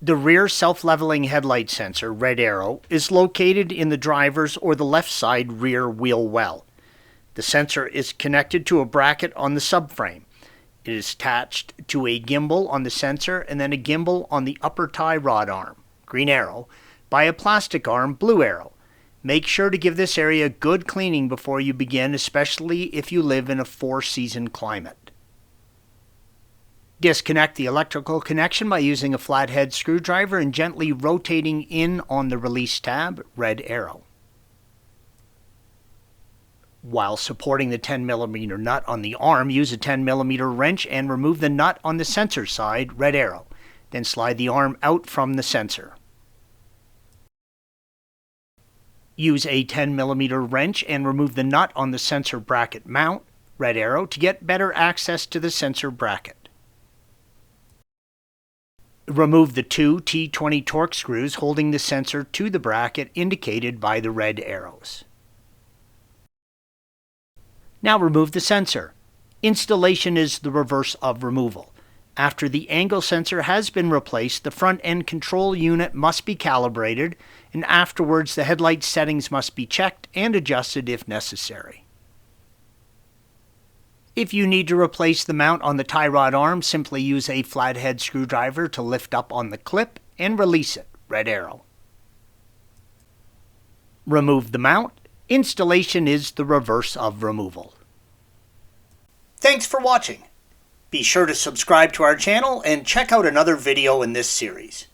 The rear self-leveling headlight sensor, red arrow, is located in the driver's or the left side rear wheel well. The sensor is connected to a bracket on the subframe. It is attached to a gimbal on the sensor and then a gimbal on the upper tie rod arm, green arrow, by a plastic arm, blue arrow. Make sure to give this area good cleaning before you begin, especially if you live in a four-season climate. Disconnect the electrical connection by using a flathead screwdriver and gently rotating in on the release tab, red arrow. While supporting the 10mm nut on the arm, use a 10mm wrench and remove the nut on the sensor side, red arrow. Then slide the arm out from the sensor. Use a 10mm wrench and remove the nut on the sensor bracket mount, red arrow, to get better access to the sensor bracket. Remove the two T20 torque screws holding the sensor to the bracket indicated by the red arrows. Now remove the sensor. Installation is the reverse of removal. After the angle sensor has been replaced, the front end control unit must be calibrated, and afterwards the headlight settings must be checked and adjusted if necessary. If you need to replace the mount on the tie rod arm, simply use a flathead screwdriver to lift up on the clip and release it, red arrow. Remove the mount. Installation is the reverse of removal. Thanks for watching. Be sure to subscribe to our channel and check out another video in this series.